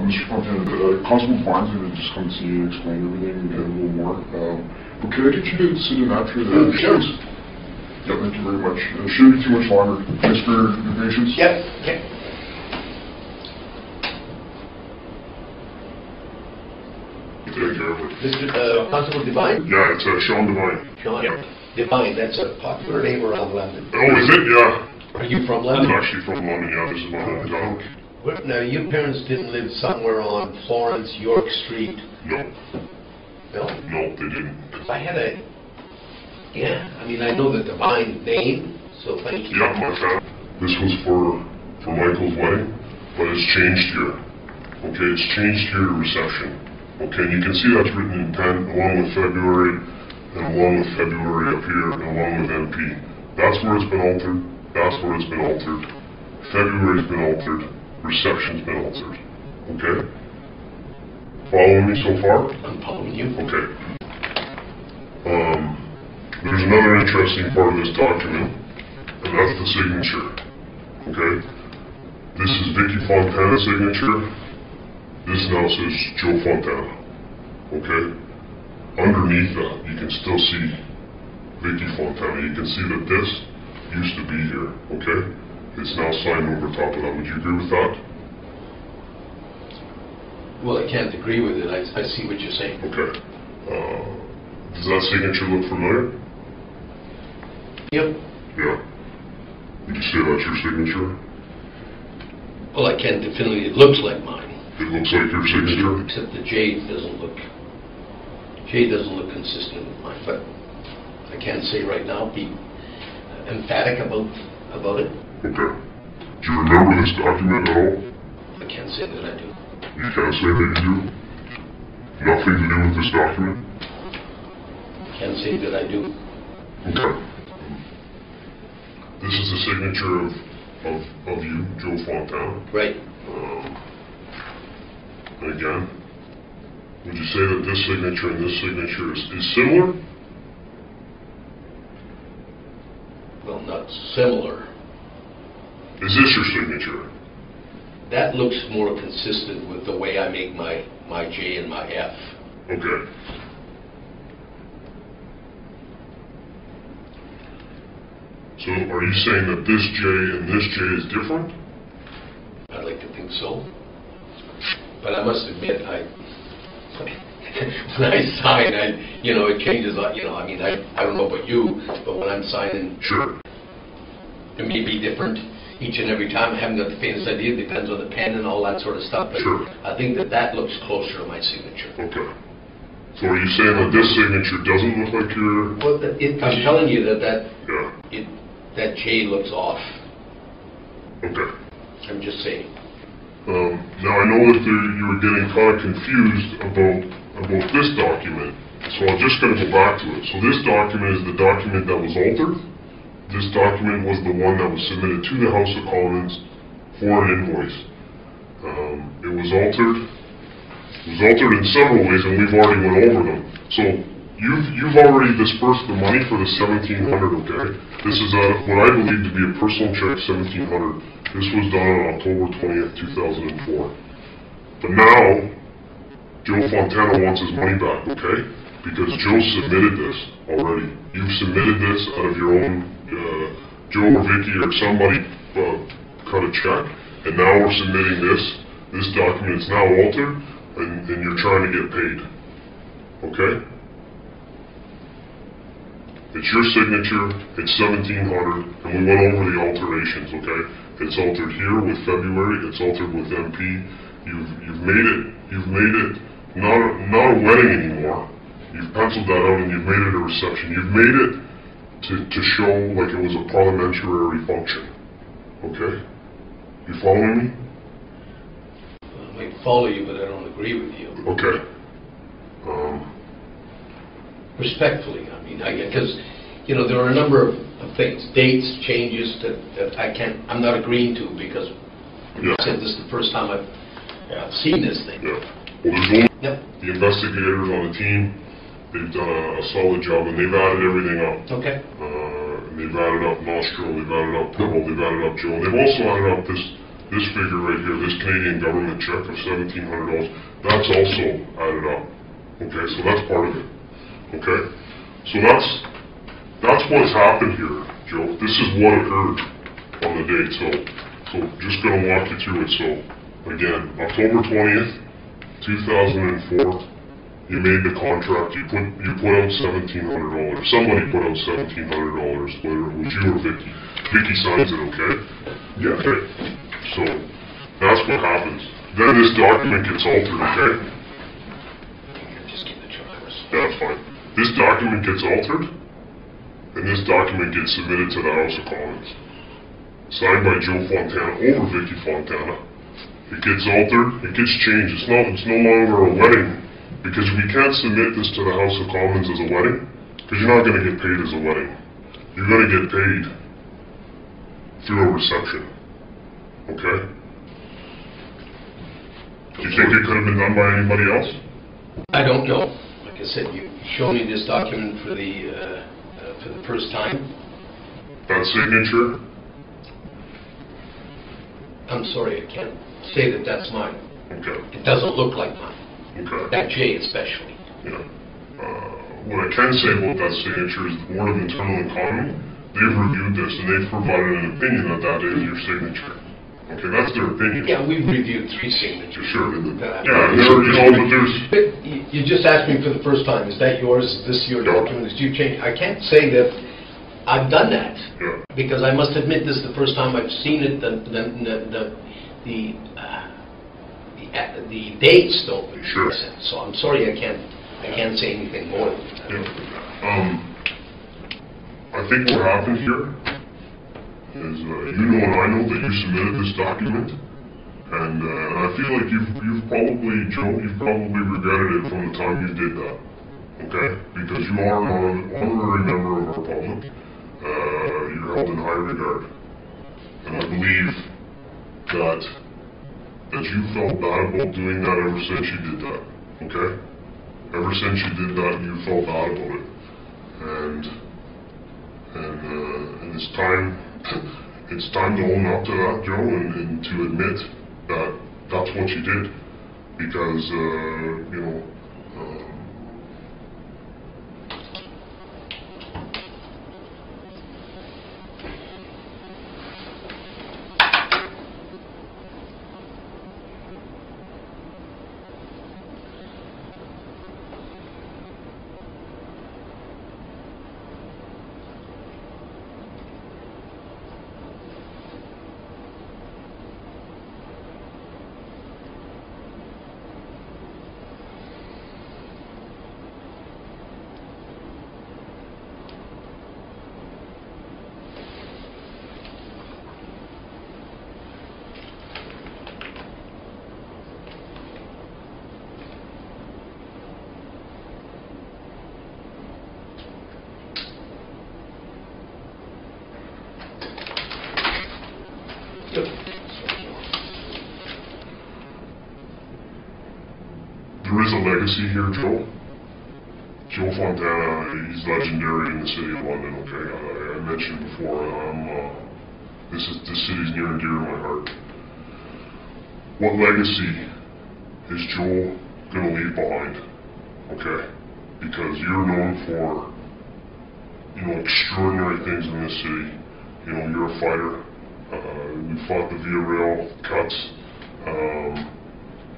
Mr. Fontana, Constable Barnes going to just come see you and explain everything and get a little more. But could I get you to sit in after the shows? Yeah, thank you very much. It shouldn't be too much longer. Thanks for your patience. Yep. Okay. Take care of it. Mr. Constable Devine? Yeah, it's Sean Devine. Sean Devine, that's a popular name around London. Oh, is it? Yeah. Are you from London? I'm actually from London, yeah. This is my hometown. Now, your parents didn't live somewhere on Florence, York Street? No. No? No, they didn't. Because I had a... Yeah, I mean, I know the Devine name, so thank you. Yeah, my family. This was for Michael's wedding, but it's changed here. Okay, it's changed here to reception. Okay, and you can see that's written in pen along with February, and along with February up here, and along with MP. That's where it's been altered. That's where it's been altered. February's been altered. Reception's been altered. Okay? Following me so far? I'm following you. Okay. There's another interesting part of this document, and that's the signature. Okay? This is Vicky Fontana's signature. This now says Joe Fontana. Okay? Underneath that, you can still see Vicky Fontana. You can see that this used to be here. Okay? It's now signed over top of that. Would you agree with that? Well, I can't agree with it. I see what you're saying. Okay. Does that signature look familiar? Yep. Yeah. Would you say that's your signature? Well, I can't definitely. It looks like mine. It looks like your signature? Except the J doesn't look consistent with mine. But I can't say right now. Be emphatic about it. Okay. Do you remember this document at all? I can't say that I do. You can't say that you do? Nothing to do with this document? Can't say that I do. Okay. This is the signature of you, Joe Fontana. Right. And again, would you say that this signature and this signature is similar? Well, not similar. Is this your signature? That looks more consistent with the way I make my J and my F. Okay. So are you saying that this J and this J is different? I'd like to think so. But I must admit, when I sign, it changes. I mean, I don't know about you, but when I'm signing, sure, it may be different each and every time. I haven't got the faintest idea. It depends on the pen and all that sort of stuff. But sure. I think that looks closer to my signature. Okay. So are you saying that this signature doesn't look like your... Well, I'm telling you that that J looks off. Okay. I'm just saying. Now I know that you were getting kind of confused about this document, so I'm just going to go back to it. So this document is the document that was altered. This document was the one that was submitted to the House of Commons for an invoice. It was altered. It was altered in several ways, and we've already went over them. So you've already dispersed the money for the $1,700. Okay. This is what I believe to be a personal check, $1,700. This was done on October 20th, 2004. But now, Joe Fontana wants his money back, okay? Because Joe submitted this already. You've submitted this out of your own, Joe or Vicky or somebody cut a check, and now we're submitting this. This document is now altered, and you're trying to get paid, okay? It's your signature, it's $1,700, and we went over the alterations, okay? It's altered here with February, it's altered with MP. You've made it not a wedding anymore. You've penciled that out and you've made it a reception. You've made it to show like it was a parliamentary function. Okay? You following me? I might follow you, but I don't agree with you. Okay. Respectfully, I mean, because there are a number of things, dates, changes that I'm not agreeing to because I said this is the first time I've seen this thing. Yeah. Well, there's only the investigators on the team. They've done a solid job, and they've added everything up. They've added up Nostro, they've added up Pibble, they've added up Joe, and they've also added up this this figure right here, this Canadian government check of $1,700, that's also added up. Okay, so that's part of it. Okay, so that's what's happened here, Joe. This is what occurred on the date. So just going to walk you through it. So again, October 20th, 2004. You made the contract, you put out $1,700. Somebody put out $1,700, whether it was you or Vicky. Vicky signs it, okay? Yeah. Okay. So that's what happens. Then this document gets altered, okay? Just give the choice. That's fine. This document gets altered, and this document gets submitted to the House of Commons. Signed by Joe Fontana over Vicky Fontana. It gets altered, it gets changed. It's no longer a wedding. Because we can't submit this to the House of Commons as a wedding, because you're not going to get paid as a wedding. You're going to get paid through a reception. Okay? Do you think it could have been done by anybody else? I don't know. Like I said, you showed me this document for the first time. That signature? I'm sorry, I can't say that that's mine. Okay. It doesn't look like mine. Okay. That J especially. Yeah. What I can say about that signature is the Board of Internal Economy, they've reviewed this and they've provided an opinion that that is your signature. Okay, that's their opinion. Yeah, we've reviewed 3 signatures. Sure. But there's... You just asked me for the first time, is that yours? Is this your document? Did you change? I can't say that I've done that. Yeah. Because I must admit this is the first time I've seen it. The dates don't make Sure. sense. So I'm sorry I can't say anything more than that. Yeah. I think what happened here is you know and I know that you submitted this document, and I feel like you've probably, Joe, you've probably regretted it from the time you did that. Okay? Because you are an honorary member of our public. You're held in high regard. And I believe that you felt bad about doing that ever since you did that, okay? Ever since you did that, you felt bad about it, and it's time to own up to that, Joe, and to admit that that's what you did, because you know. There is a legacy here, Joe. Joe Fontana, he's legendary in the city of London, okay? I mentioned before, this city's near and dear to my heart. What legacy is Joe going to leave behind, okay? Because you're known for, you know, extraordinary things in this city. You know, you're a fighter. We fought the Via Rail cuts.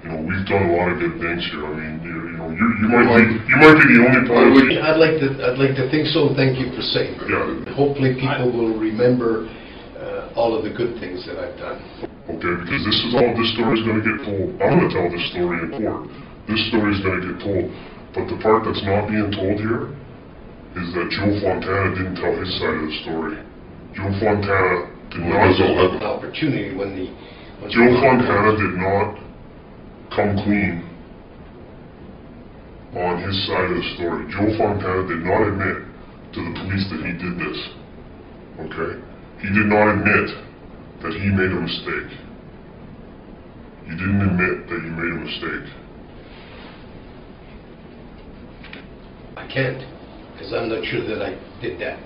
You know, we've done a lot of good things here. I mean, you know, you might be the only politician. I'd like to think so. Thank you for saying that. Yeah. Hopefully, people will remember all of the good things that I've done. Okay, because this story's going to get told. I'm going to tell this story in court. This story's going to get told. But the part that's not being told here is that Joe Fontana didn't tell his side of the story. Joe Fontana did not have an opportunity when Joe Fontana did not come clean on his side of the story. Joe Fontana did not admit to the police that he did this. Okay? He did not admit that he made a mistake. You didn't admit that you made a mistake. I can't, because I'm not sure that I did that.